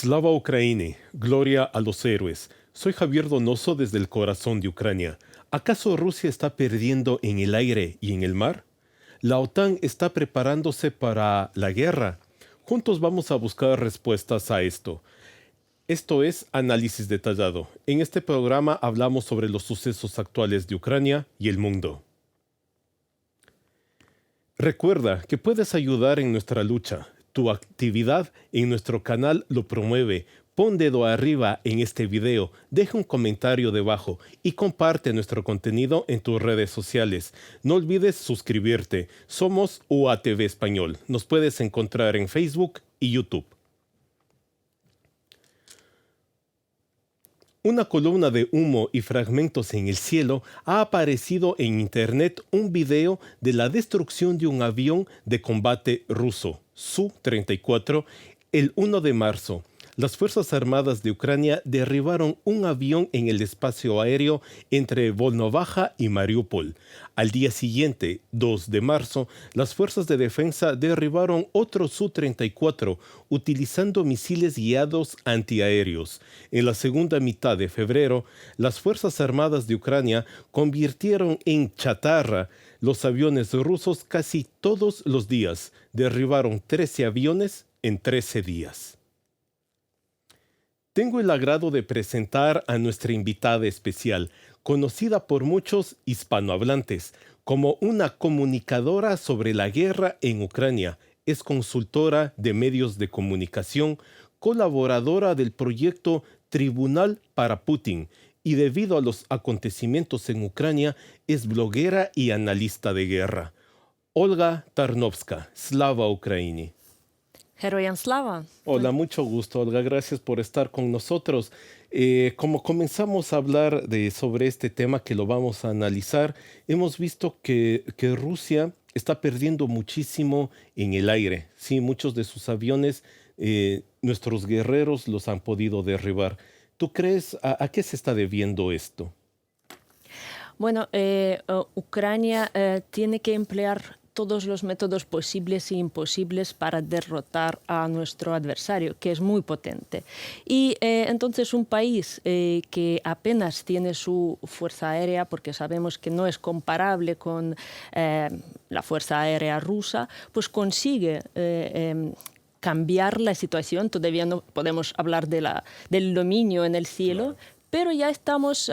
Slava Ukraini, gloria a los héroes. Soy Javier Donoso desde el corazón de Ucrania. ¿Acaso Rusia está perdiendo en el aire y en el mar? ¿La OTAN está preparándose para la guerra? Juntos vamos a buscar respuestas a esto. Esto es Análisis Detallado. En este programa hablamos sobre los sucesos actuales de Ucrania y el mundo. Recuerda que puedes ayudar en nuestra lucha. Tu actividad en nuestro canal lo promueve. Pon dedo arriba en este video, deja un comentario debajo y comparte nuestro contenido en tus redes sociales. No olvides suscribirte. Somos UATV Español. Nos puedes encontrar en Facebook y YouTube. Una columna de humo y fragmentos en el cielo ha aparecido en internet un video de la destrucción de un avión de combate ruso, Su-34, el 1 de marzo. Las Fuerzas Armadas de Ucrania derribaron un avión en el espacio aéreo entre Volnovakha y Mariupol. Al día siguiente, 2 de marzo, las Fuerzas de Defensa derribaron otro Su-34 utilizando misiles guiados antiaéreos. En la segunda mitad de febrero, las Fuerzas Armadas de Ucrania convirtieron en chatarra los aviones rusos casi todos los días. Derribaron 13 aviones en 13 días. Tengo el agrado de presentar a nuestra invitada especial, conocida por muchos hispanohablantes como una comunicadora sobre la guerra en Ucrania. Es consultora de medios de comunicación, colaboradora del proyecto Tribunal para Putin y debido a los acontecimientos en Ucrania es bloguera y analista de guerra. Olga Tarnowska, Slava Ukraini. Героям слава! Hola, mucho gusto, Olga. Gracias por estar con nosotros. Como comenzamos a hablar sobre este tema que lo vamos a analizar, hemos visto que Rusia está perdiendo muchísimo en el aire. Sí, muchos de sus aviones, nuestros guerreros los han podido derribar. ¿Tú crees a qué se está debiendo esto? Bueno, Ucrania tiene que emplear todos los métodos posibles e imposibles para derrotar a nuestro adversario, que es muy potente. Y entonces un país que apenas tiene su fuerza aérea, porque sabemos que no es comparable con la fuerza aérea rusa, pues consigue cambiar la situación. Todavía no podemos hablar del dominio en el cielo, claro, pero ya estamos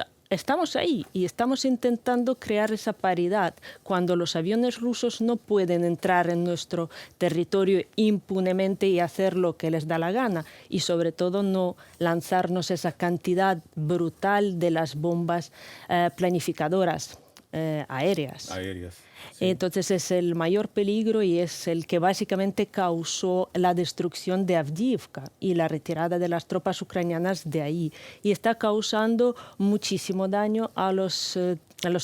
ahí y estamos intentando crear esa paridad. Cuando los aviones rusos no pueden entrar en nuestro territorio impunemente y hacer lo que les da la gana, y sobre todo no lanzarnos esa cantidad brutal de las bombas planificadoras aéreas. Sí. Entonces es el mayor peligro y es el que básicamente causó la destrucción de Avdiivka y la retirada de las tropas ucranianas de ahí. Y está causando muchísimo daño a los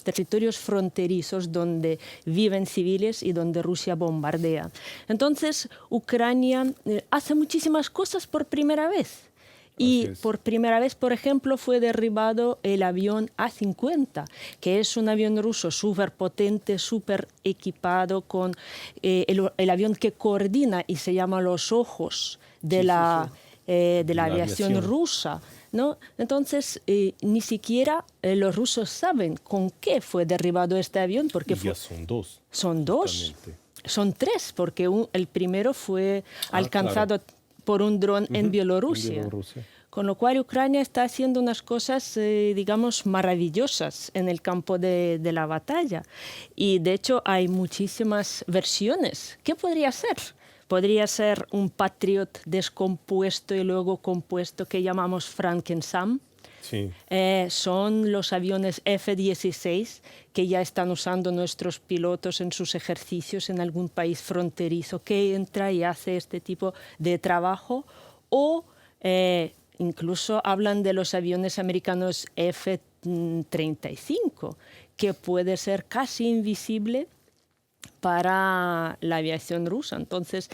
territorios fronterizos donde viven civiles y donde Rusia bombardea. Entonces Ucrania hace muchísimas cosas por primera vez. Y por primera vez, por ejemplo, fue derribado el avión A-50, que es un avión ruso súper potente, súper equipado, con el avión que coordina y se llama los ojos de la aviación rusa, ¿no? Entonces, ni siquiera los rusos saben con qué fue derribado este avión. Porque ya son dos. Son dos. Son tres, porque el primero fue alcanzado, claro, por un dron en Bielorrusia. Con lo cual Ucrania está haciendo unas cosas, digamos, maravillosas en el campo de la batalla. Y de hecho hay muchísimas versiones. ¿Qué podría ser? Podría ser un Patriot descompuesto y luego compuesto que llamamos Frankenstein. Sí. Son los aviones F-16 que ya están usando nuestros pilotos en sus ejercicios en algún país fronterizo, que entra y hace este tipo de trabajo. O incluso hablan de los aviones americanos F-35, que puede ser casi invisible para la aviación rusa. Entonces,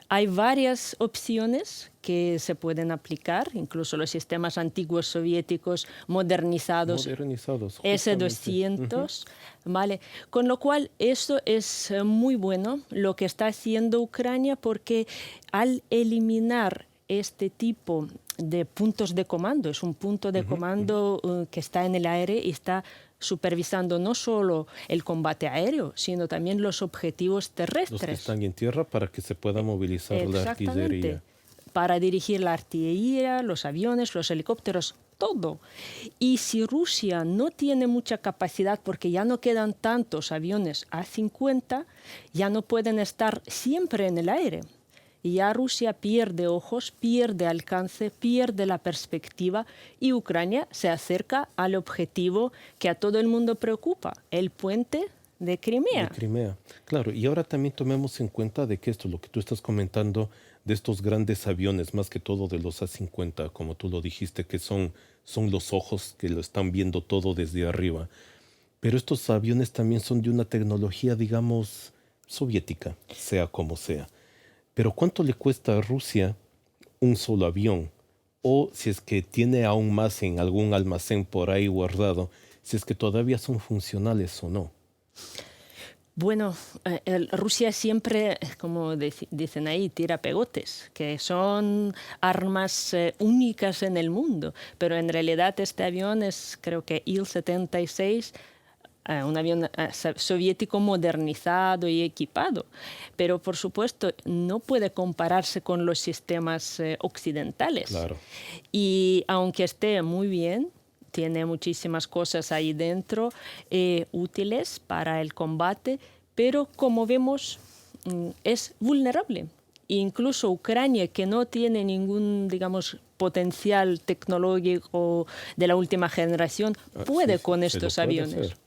hay varias opciones que se pueden aplicar, incluso los sistemas antiguos soviéticos modernizados S-200, ¿vale? Con lo cual, eso es muy bueno lo que está haciendo Ucrania, porque al eliminar este tipo de puntos de comando. Es un punto de comando que está en el aire y está supervisando no solo el combate aéreo, sino también los objetivos terrestres. Los que están en tierra para que se pueda movilizar la artillería. Para dirigir la artillería, los aviones, los helicópteros, todo. Y si Rusia no tiene mucha capacidad, porque ya no quedan tantos aviones A-50, ya no pueden estar siempre en el aire. Y ya Rusia pierde ojos, pierde alcance, pierde la perspectiva y Ucrania se acerca al objetivo que a todo el mundo preocupa, el puente de Crimea. De Crimea, claro. Y ahora también tomemos en cuenta de que esto, lo que tú estás comentando, de estos grandes aviones, más que todo de los A-50, como tú lo dijiste, que son los ojos que lo están viendo todo desde arriba. Pero estos aviones también son de una tecnología, digamos, soviética, sea como sea. Pero ¿cuánto le cuesta a Rusia un solo avión? O si es que tiene aún más en algún almacén por ahí guardado, si es que todavía son funcionales o no. Bueno, Rusia siempre, como dicen ahí, tira pegotes, que son armas únicas en el mundo. Pero en realidad este avión es, creo que Il-76, un avión soviético modernizado y equipado. Pero, por supuesto, no puede compararse con los sistemas occidentales. Claro. Y aunque esté muy bien, tiene muchísimas cosas ahí dentro útiles para el combate, pero como vemos es vulnerable. Incluso Ucrania, que no tiene ningún, digamos, potencial tecnológico de la última generación, puede con estos aviones. Hacer.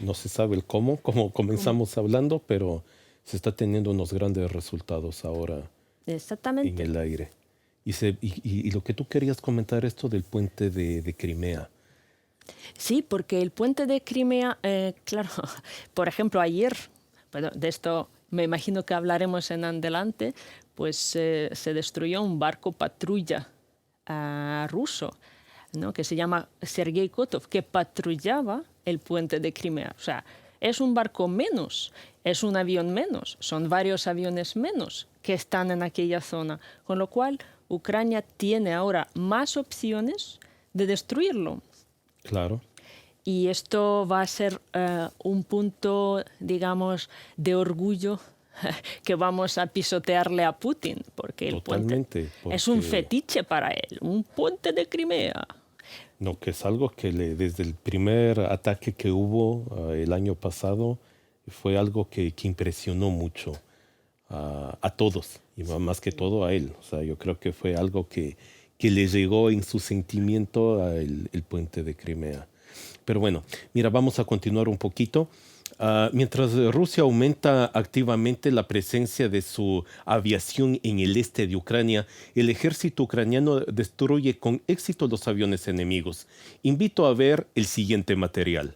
No se sabe el cómo comenzamos hablando, pero se está teniendo unos grandes resultados ahora en el aire. Y lo que tú querías comentar, esto del puente de Crimea. Sí, porque el puente de Crimea, claro, por ejemplo, ayer, bueno, de esto me imagino que hablaremos en adelante, pues se destruyó un barco patrulla ruso, ¿no? Que se llama Sergei Kotov, que patrullaba el puente de Crimea. O sea, es un barco menos, es un avión menos, son varios aviones menos que están en aquella zona, con lo cual Ucrania tiene ahora más opciones de destruirlo. Claro. Y esto va a ser un punto, digamos, de orgullo que vamos a pisotearle a Putin, porque el puente es un fetiche para él, un puente de Crimea. No, que es algo que desde el primer ataque que hubo el año pasado, fue algo que impresionó mucho a todos, y más que todo a él. O sea, yo creo que fue algo que le llegó en su sentimiento el puente de Crimea. Pero bueno, mira, vamos a continuar un poquito. Mientras Rusia aumenta activamente la presencia de su aviación en el este de Ucrania, el ejército ucraniano destruye con éxito los aviones enemigos. Invito a ver el siguiente material.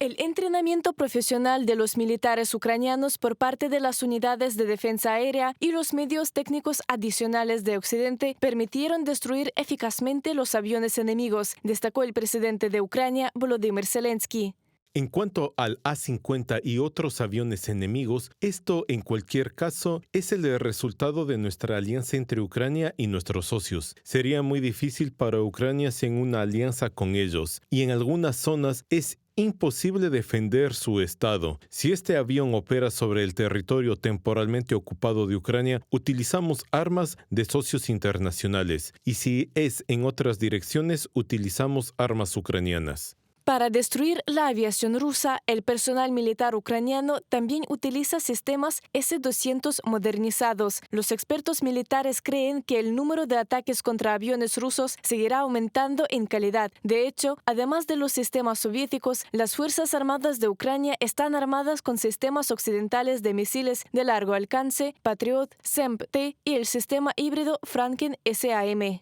El entrenamiento profesional de los militares ucranianos por parte de las unidades de defensa aérea y los medios técnicos adicionales de Occidente permitieron destruir eficazmente los aviones enemigos, destacó el presidente de Ucrania, Volodymyr Zelensky. En cuanto al A-50 y otros aviones enemigos, esto en cualquier caso es el resultado de nuestra alianza entre Ucrania y nuestros socios. Sería muy difícil para Ucrania sin una alianza con ellos, y en algunas zonas es imposible defender su estado. Si este avión opera sobre el territorio temporalmente ocupado de Ucrania, utilizamos armas de socios internacionales, y si es en otras direcciones, utilizamos armas ucranianas. Para destruir la aviación rusa, el personal militar ucraniano también utiliza sistemas S-200 modernizados. Los expertos militares creen que el número de ataques contra aviones rusos seguirá aumentando en calidad. De hecho, además de los sistemas soviéticos, las Fuerzas Armadas de Ucrania están armadas con sistemas occidentales de misiles de largo alcance, Patriot, SEMP-T y el sistema híbrido Franken-SAM.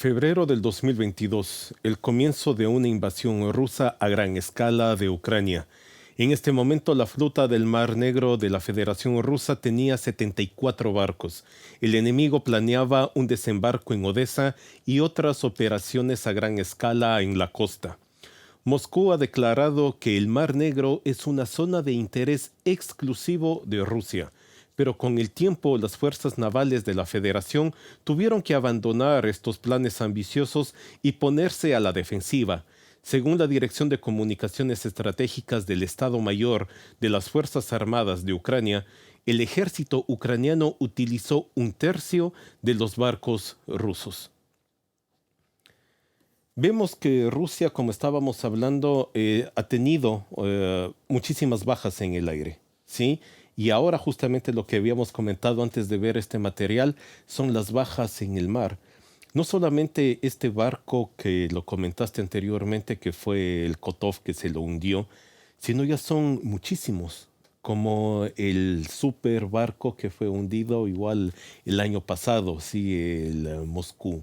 Febrero del 2022, el comienzo de una invasión rusa a gran escala de Ucrania. En este momento, la flota del Mar Negro de la Federación Rusa tenía 74 barcos. El enemigo planeaba un desembarco en Odessa y otras operaciones a gran escala en la costa. Moscú ha declarado que el Mar Negro es una zona de interés exclusivo de Rusia, pero con el tiempo las fuerzas navales de la Federación tuvieron que abandonar estos planes ambiciosos y ponerse a la defensiva. Según la Dirección de Comunicaciones Estratégicas del Estado Mayor de las Fuerzas Armadas de Ucrania, el ejército ucraniano utilizó 1/3 de los barcos rusos. Vemos que Rusia, como estábamos hablando, ha tenido muchísimas bajas en el aire, ¿sí? Y ahora justamente lo que habíamos comentado antes de ver este material son las bajas en el mar. No solamente este barco que lo comentaste anteriormente, que fue el Kotov que se lo hundió, sino ya son muchísimos, como el super barco que fue hundido igual el año pasado, sí, el Moscú.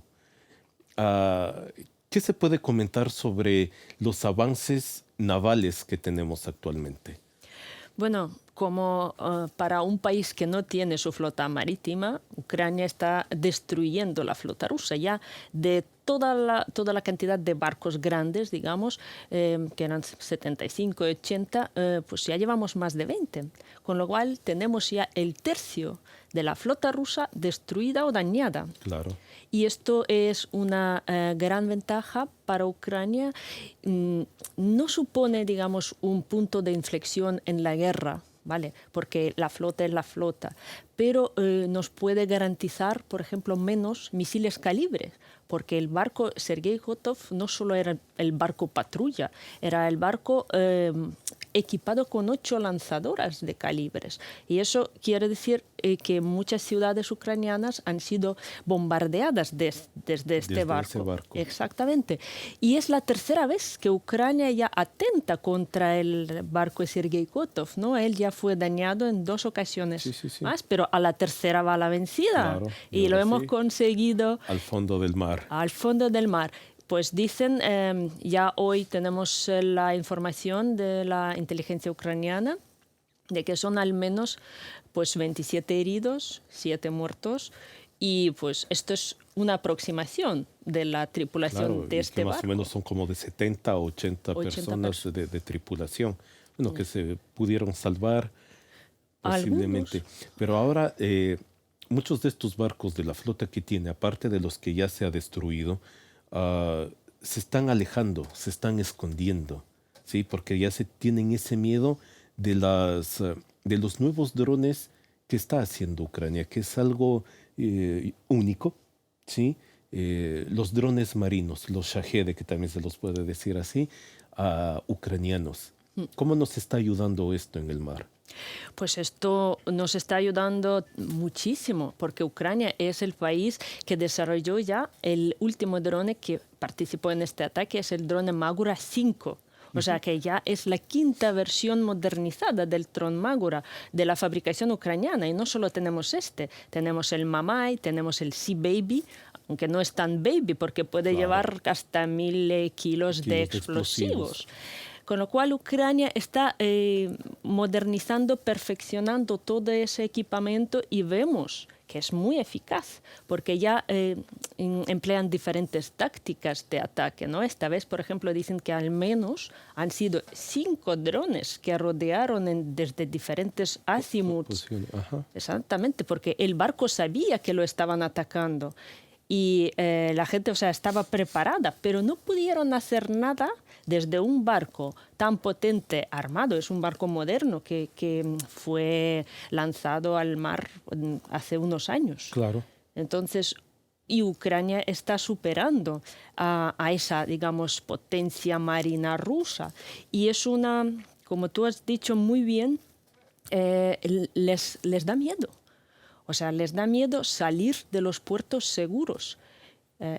Ah, ¿Qué se puede comentar sobre los avances navales que tenemos actualmente? Bueno, como para un país que no tiene su flota marítima, Ucrania está destruyendo la flota rusa ya de toda la cantidad de barcos grandes, digamos, que eran 75 y 80, pues ya llevamos más de 20. Con lo cual tenemos ya el tercio de la flota rusa destruida o dañada. Claro. Y esto es una gran ventaja para Ucrania. No supone, digamos, un punto de inflexión en la guerra, ¿vale? Porque la flota es la flota. Pero nos puede garantizar, por ejemplo, menos misiles calibres, porque el barco Sergei Kotov no solo era el barco patrulla, era el barco equipado con 8 lanzadoras de calibres. Y eso quiere decir que muchas ciudades ucranianas han sido bombardeadas desde ese barco. Exactamente. Y es la tercera vez que Ucrania ya atenta contra el barco Sergei Kotov, ¿no? Él ya fue dañado en 2 ocasiones más, pero a la tercera va la vencida. Claro, y lo hemos conseguido. Al fondo del mar. Al fondo del mar. Pues dicen, ya hoy tenemos la información de la inteligencia ucraniana de que son al menos pues 27 heridos, 7 muertos, y pues esto es una aproximación de la tripulación de este barco. Más o menos son como de 70 a 80 personas de tripulación, bueno, que se pudieron salvar posiblemente. Algunos. Pero ahora muchos de estos barcos de la flota que tiene, aparte de los que ya se ha destruido, se están alejando, se están escondiendo, ¿sí? Porque ya se tienen ese miedo de los nuevos drones que está haciendo Ucrania, que es algo único, ¿sí? Los drones marinos, los Shahed, que también se los puede decir así, ucranianos. ¿Cómo nos está ayudando esto en el mar? Pues esto nos está ayudando muchísimo, porque Ucrania es el país que desarrolló ya el último drone que participó en este ataque, es el drone Magura 5. O sea que ya es la 5ª versión modernizada del dron Magura de la fabricación ucraniana. Y no solo tenemos tenemos el Mamai, tenemos el Sea Baby, aunque no es tan baby porque puede llevar hasta 1000 kilos de explosivos. Con lo cual Ucrania está modernizando, perfeccionando todo ese equipamiento y vemos que es muy eficaz, porque ya emplean diferentes tácticas de ataque, ¿no? Esta vez, por ejemplo, dicen que al menos han sido 5 drones que rodearon desde diferentes azimuts. Exactamente, porque el barco sabía que lo estaban atacando. Y la gente, o sea, estaba preparada, pero no pudieron hacer nada desde un barco tan potente, armado. Es un barco moderno que fue lanzado al mar hace unos años. Claro. Entonces, y Ucrania está superando a esa, digamos, potencia marina rusa. Y es una, como tú has dicho muy bien, les da miedo. O sea, les da miedo salir de los puertos seguros.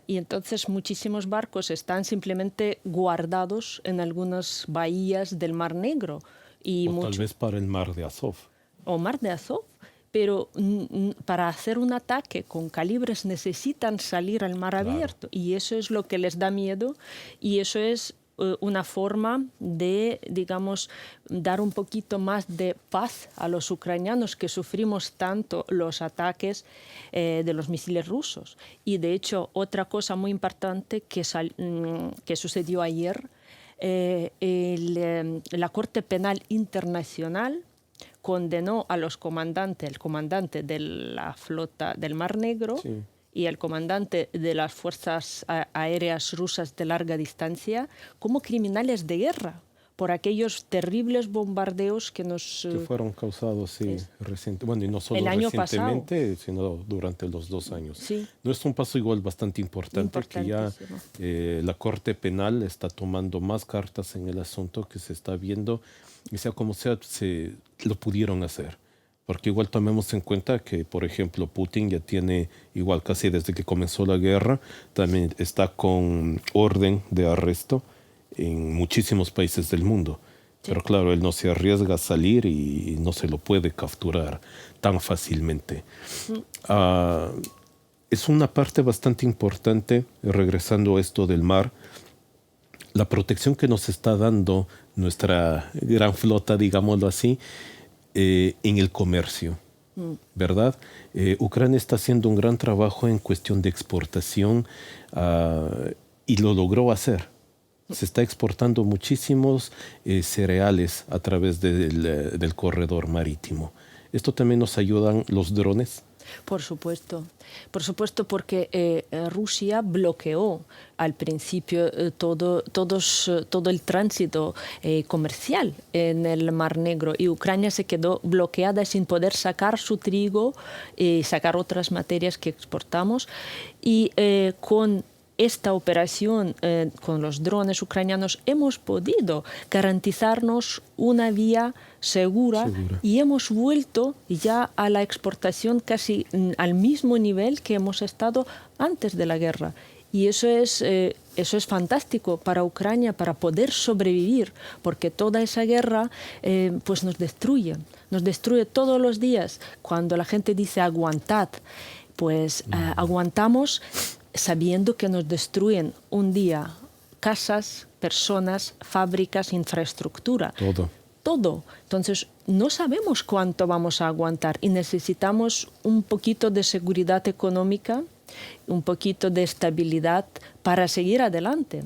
Y entonces muchísimos barcos están simplemente guardados en algunas bahías del Mar Negro. O tal vez para el Mar de Azov. O Mar de Azov. Pero para hacer un ataque con calibres necesitan salir al mar abierto. Y eso es lo que les da miedo. Y eso es una forma de, digamos, dar un poquito más de paz a los ucranianos que sufrimos tanto los ataques de los misiles rusos. Y de hecho, otra cosa muy importante que sucedió ayer, la Corte Penal Internacional condenó a los comandantes, el comandante de la flota del Mar Negro Sí. y el comandante de las fuerzas aéreas rusas de larga distancia como criminales de guerra por aquellos terribles bombardeos que nos... Que fueron causados, sí, bueno, y no solo el año recientemente, sino durante los 2 años. Sí. No, es un paso igual bastante importante, que ya la Corte Penal está tomando más cartas en el asunto, que se está viendo, y sea como sea, se lo pudieron hacer. Porque igual tomemos en cuenta que, por ejemplo, Putin ya tiene, igual casi desde que comenzó la guerra, también está con orden de arresto en muchísimos países del mundo. Sí. Pero claro, él no se arriesga a salir y no se lo puede capturar tan fácilmente. Es una parte bastante importante, regresando a esto del mar, la protección que nos está dando nuestra gran flota, digámoslo así, en el comercio, ¿verdad? Ucrania está haciendo un gran trabajo en cuestión de exportación y lo logró hacer. Se está exportando muchísimos cereales a través del corredor marítimo. ¿Esto también nos ayudan los drones? Por supuesto, porque Rusia bloqueó al principio todo el tránsito comercial en el Mar Negro, y Ucrania se quedó bloqueada sin poder sacar su trigo y sacar otras materias que exportamos, y con esta operación con los drones ucranianos hemos podido garantizarnos una vía segura y hemos vuelto ya a la exportación casi al mismo nivel que hemos estado antes de la guerra. Y eso es fantástico para Ucrania, para poder sobrevivir, porque toda esa guerra pues nos destruye todos los días. Cuando la gente dice aguantad, pues aguantamos sabiendo que nos destruyen un día casas, personas, fábricas, infraestructura. Todo. Entonces, no sabemos cuánto vamos a aguantar y necesitamos un poquito de seguridad económica, un poquito de estabilidad para seguir adelante.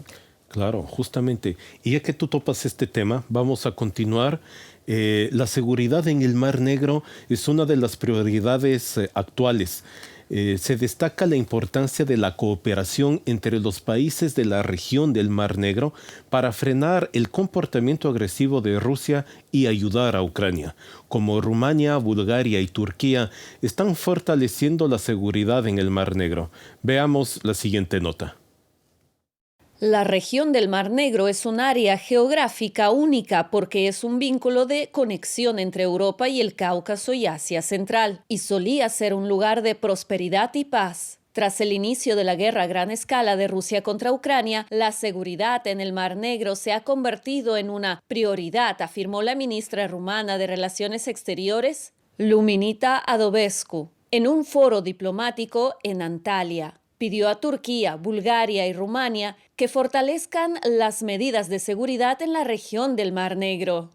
Claro, justamente. Y ya que tú topas este tema, vamos a continuar. La seguridad en el Mar Negro es una de las prioridades actuales. Se destaca la importancia de la cooperación entre los países de la región del Mar Negro para frenar el comportamiento agresivo de Rusia y ayudar a Ucrania. Como Rumania, Bulgaria y Turquía están fortaleciendo la seguridad en el Mar Negro. Veamos la siguiente nota. La región del Mar Negro es un área geográfica única porque es un vínculo de conexión entre Europa y el Cáucaso y Asia Central, y solía ser un lugar de prosperidad y paz. Tras el inicio de la guerra a gran escala de Rusia contra Ucrania, la seguridad en el Mar Negro se ha convertido en una prioridad, afirmó la ministra rumana de Relaciones Exteriores, Luminița Adobescu, en un foro diplomático en Antalya. Pidió a Turquía, Bulgaria y Rumania que fortalezcan las medidas de seguridad en la región del Mar Negro.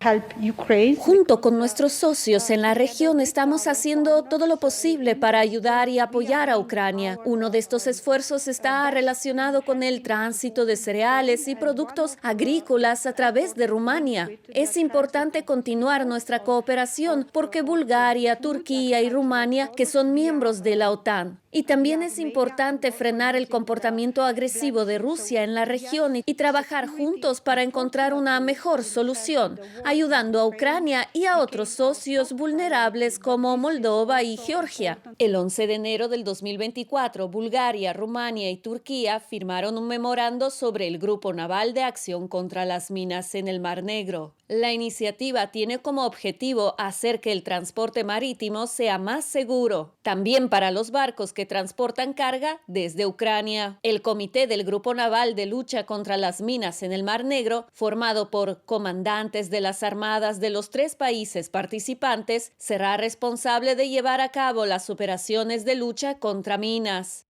Junto con nuestros socios en la región estamos haciendo todo lo posible para ayudar y apoyar a Ucrania. Uno de estos esfuerzos está relacionado con el tránsito de cereales y productos agrícolas a través de Rumania. Es importante continuar nuestra cooperación porque Bulgaria, Turquía y Rumania, que son miembros de la OTAN. Y también es importante frenar el comportamiento agresivo de Rusia en la región y trabajar juntos para encontrar una mejor solución, ayudando a Ucrania y a otros socios vulnerables como Moldova y Georgia. El 11 de enero del 2024, Bulgaria, Rumania y Turquía firmaron un memorando sobre el Grupo Naval de Acción contra las Minas en el Mar Negro. La iniciativa tiene como objetivo hacer que el transporte marítimo sea más seguro, también para los barcos que transportan carga desde Ucrania. El Comité del Grupo Naval de Lucha contra las Minas en el Mar Negro, formado por comandantes de las armadas de los 3 países participantes, será responsable de llevar a cabo las operaciones de lucha contra minas.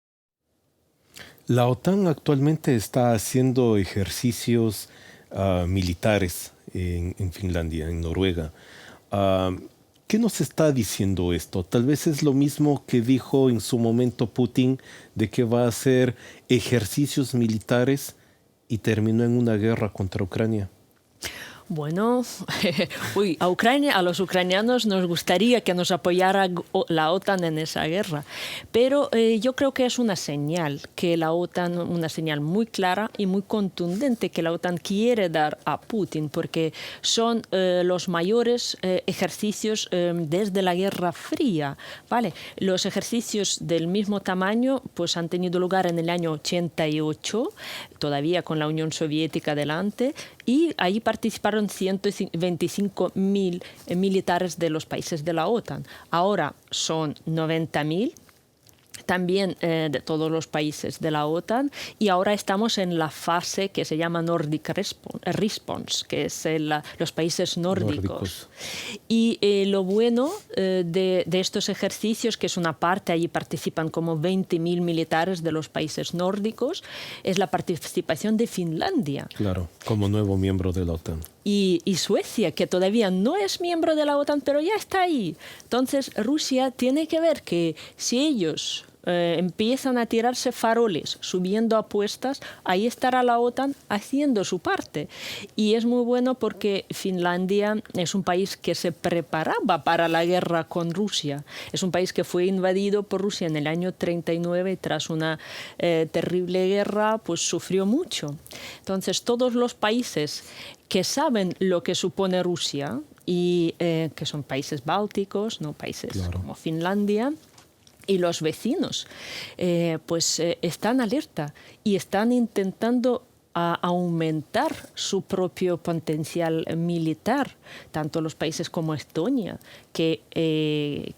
La OTAN actualmente está haciendo ejercicios militares en Finlandia, en Noruega. ¿Qué nos está diciendo esto? Tal vez es lo mismo que dijo en su momento Putin, de que va a hacer ejercicios militares y terminó en una guerra contra Ucrania. Bueno, a Ucrania, a los ucranianos nos gustaría que nos apoyara la OTAN en esa guerra, pero yo creo que es una señal que la OTAN, una señal muy clara y muy contundente que la OTAN quiere dar a Putin, porque son los mayores ejercicios desde la Guerra Fría, ¿vale? Los ejercicios del mismo tamaño pues han tenido lugar en el año 88, todavía con la Unión Soviética delante, y ahí participaron 125.000 militares de los países de la OTAN. Ahora son 90.000. También de todos los países de la OTAN, y ahora estamos en la fase que se llama Nordic Response, que es los países nórdicos. Y lo bueno de estos ejercicios, que es una parte, allí participan como 20.000 militares de los países nórdicos, es la participación de Finlandia. Claro, como nuevo miembro de la OTAN. Y Suecia, que todavía no es miembro de la OTAN, pero ya está ahí. Entonces, Rusia tiene que ver que si ellos empiezan a tirarse faroles, subiendo apuestas, ahí estará la OTAN haciendo su parte. Y es muy bueno porque Finlandia es un país que se preparaba para la guerra con Rusia. Es un país que fue invadido por Rusia en el año 39 y tras una terrible guerra, pues sufrió mucho. Entonces, todos los países que saben lo que supone Rusia y que son países bálticos, no países como Finlandia, y los vecinos, están alerta y están intentando aumentar su propio potencial militar, tanto los países como Estonia, que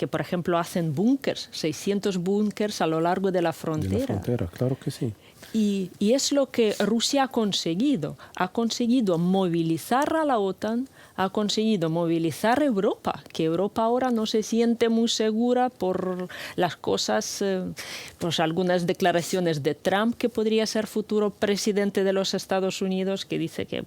por ejemplo hacen búnkers, 600 búnkers a lo largo de la frontera. De la frontera, claro que sí. Y es lo que Rusia ha conseguido movilizar a la OTAN, ha conseguido movilizar a Europa, que Europa ahora no se siente muy segura por las cosas, pues algunas declaraciones de Trump, que podría ser futuro presidente de los Estados Unidos, que dice que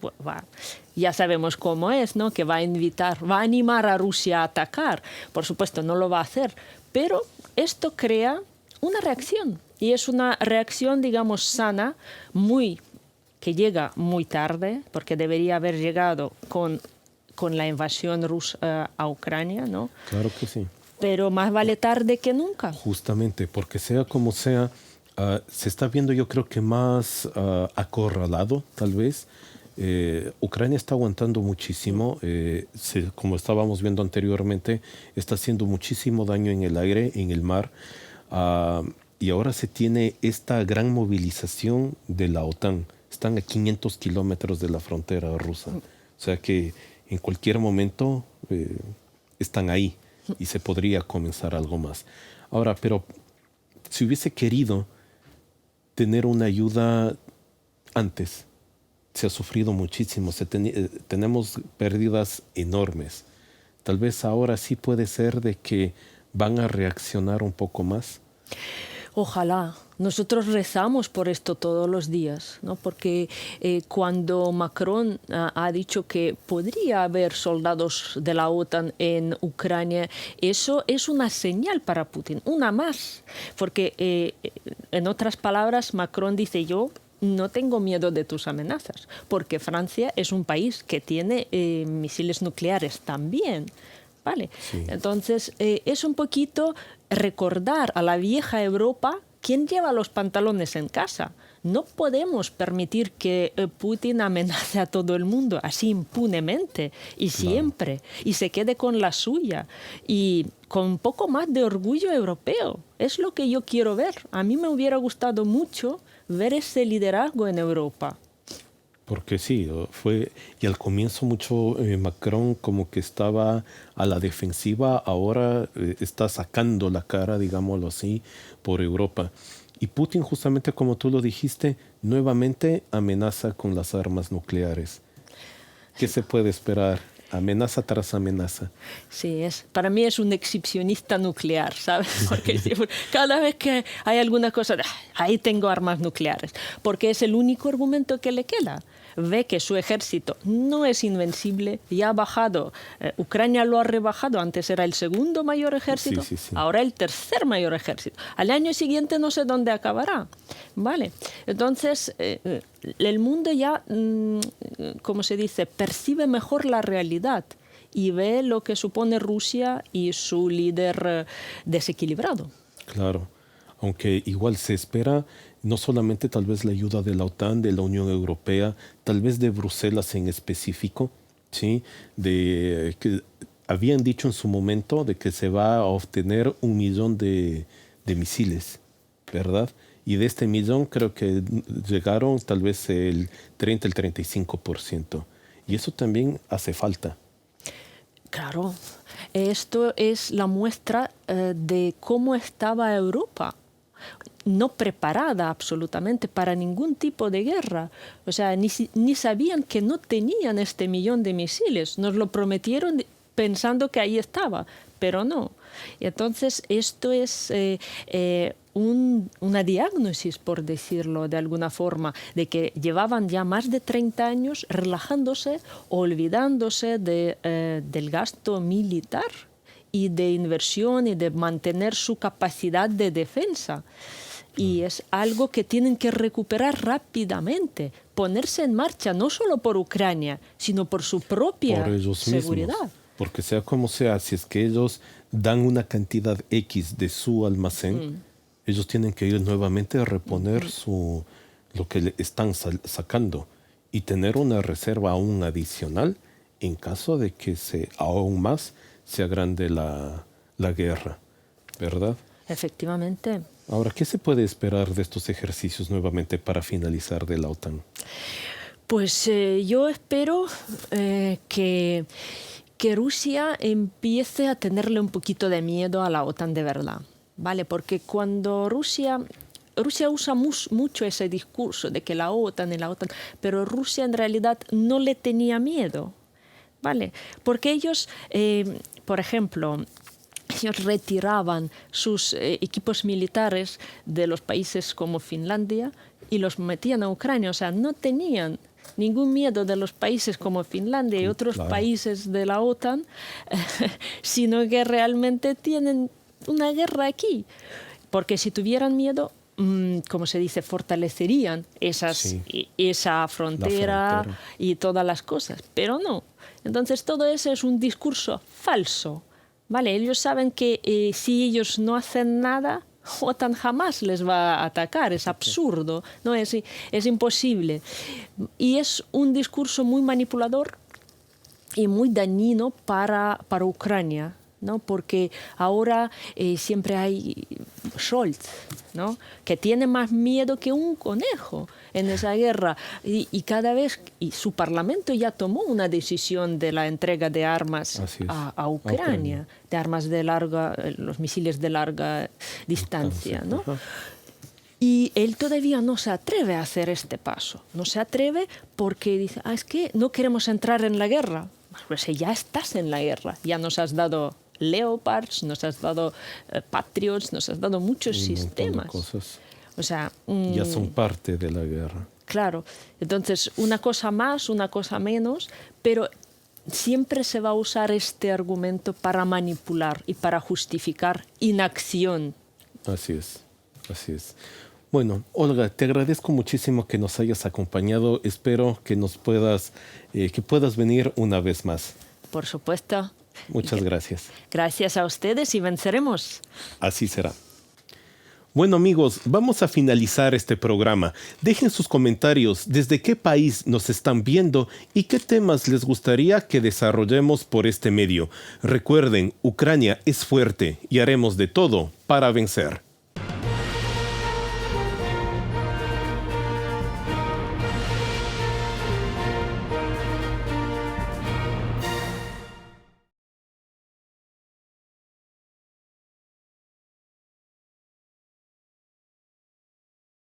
ya sabemos cómo es, ¿no? Que va a animar a Rusia a atacar. Por supuesto, no lo va a hacer, pero esto crea una reacción, y es una reacción, digamos, sana, que llega muy tarde, porque debería haber llegado con la invasión rusa a Ucrania, ¿no? Claro que sí. Pero más vale tarde que nunca. Justamente, porque sea como sea, se está viendo, yo creo que más acorralado, tal vez. Ucrania está aguantando muchísimo, como estábamos viendo anteriormente, está haciendo muchísimo daño en el aire, en el mar, y ahora se tiene esta gran movilización de la OTAN. Están a 500 kilómetros de la frontera rusa, o sea que en cualquier momento están ahí y se podría comenzar algo más. Ahora, pero si hubiese querido tener una ayuda antes, se ha sufrido muchísimo, tenemos pérdidas enormes. Tal vez ahora sí puede ser de que van a reaccionar un poco más. Ojalá. Nosotros rezamos por esto todos los días, ¿no? Porque cuando Macron ha dicho que podría haber soldados de la OTAN en Ucrania, eso es una señal para Putin, una más. Porque, en otras palabras, Macron dice: yo no tengo miedo de tus amenazas, porque Francia es un país que tiene misiles nucleares también. ¿Vale? Sí. Entonces, es un poquito recordar a la vieja Europa quién lleva los pantalones en casa. No podemos permitir que Putin amenace a todo el mundo así impunemente y siempre, y se quede con la suya y con un poco más de orgullo europeo. Es lo que yo quiero ver. A mí me hubiera gustado mucho ver ese liderazgo en Europa. Porque sí, y al comienzo mucho Macron como que estaba a la defensiva, ahora está sacando la cara, digámoslo así, por Europa. Y Putin, justamente como tú lo dijiste, nuevamente amenaza con las armas nucleares. ¿Qué se puede esperar? Amenaza tras amenaza. Sí, para mí es un exhibicionista nuclear, ¿sabes? Porque cada vez que hay alguna cosa, ahí tengo armas nucleares, porque es el único argumento que le queda. Ve que su ejército no es invencible, ya ha bajado, Ucrania lo ha rebajado, antes era el segundo mayor ejército, sí. Ahora el tercer mayor ejército. Al año siguiente no sé dónde acabará, ¿vale? Entonces, el mundo ya como se dice, percibe mejor la realidad y ve lo que supone Rusia y su líder desequilibrado. Claro, aunque igual se espera no solamente tal vez la ayuda de la OTAN, de la Unión Europea, tal vez de Bruselas en específico, ¿sí? De que habían dicho en su momento de que se va a obtener 1 millón de misiles, ¿verdad? Y de este 1 millón creo que llegaron tal vez el 30, el 35%. Y eso también hace falta. Claro, esto es la muestra de cómo estaba Europa, no preparada absolutamente para ningún tipo de guerra. O sea, ni sabían que no tenían este 1 millón de misiles. Nos lo prometieron pensando que ahí estaba, pero no. Y entonces esto es una diagnosis, por decirlo de alguna forma, de que llevaban ya más de 30 años relajándose, olvidándose del gasto militar y de inversión y de mantener su capacidad de defensa. Y es algo que tienen que recuperar rápidamente, ponerse en marcha no solo por Ucrania, sino por su propia seguridad. Mismos. Porque sea como sea, si es que ellos dan una cantidad X de su almacén, ellos tienen que ir nuevamente a reponer lo que le están sacando y tener una reserva aún adicional en caso de que aún más se agrande la guerra, ¿verdad? Efectivamente. Ahora, ¿qué se puede esperar de estos ejercicios nuevamente para finalizar de la OTAN? Pues yo espero que Rusia empiece a tenerle un poquito de miedo a la OTAN de verdad, ¿vale? Porque cuando Rusia usa mucho ese discurso de que la OTAN, pero Rusia en realidad no le tenía miedo, ¿vale? Porque ellos, por ejemplo, ellos retiraban sus equipos militares de los países como Finlandia y los metían a Ucrania, o sea, no tenían ningún miedo de los países como Finlandia y otros países de la OTAN, sino que realmente tienen una guerra aquí. Porque si tuvieran miedo, como se dice, fortalecerían esa frontera y todas las cosas. Pero no. Entonces todo eso es un discurso falso. ¿Vale? Ellos saben que si ellos no hacen nada, OTAN jamás les va a atacar, es absurdo, ¿no? Es imposible. Y es un discurso muy manipulador y muy dañino para Ucrania, ¿no? Porque ahora siempre hay Scholz, ¿no? Que tiene más miedo que un conejo en esa guerra. Y cada vez, y su parlamento ya tomó una decisión de la entrega de armas a Ucrania, de armas de los misiles de larga distancia, ¿no? Y él todavía no se atreve a hacer este paso. No se atreve porque dice, es que no queremos entrar en la guerra. Pues ya estás en la guerra, ya nos has dado Leopards, nos has dado Patriots, nos has dado muchos sistemas. Cosas. O sea, ya son parte de la guerra. Claro. Entonces, una cosa más, una cosa menos, pero siempre se va a usar este argumento para manipular y para justificar inacción. Así es, así es. Bueno, Olga, te agradezco muchísimo que nos hayas acompañado. Espero que que puedas venir una vez más. Por supuesto. Muchas gracias. Gracias a ustedes y venceremos. Así será. Bueno amigos, vamos a finalizar este programa. Dejen sus comentarios desde qué país nos están viendo y qué temas les gustaría que desarrollemos por este medio. Recuerden, Ucrania es fuerte y haremos de todo para vencer.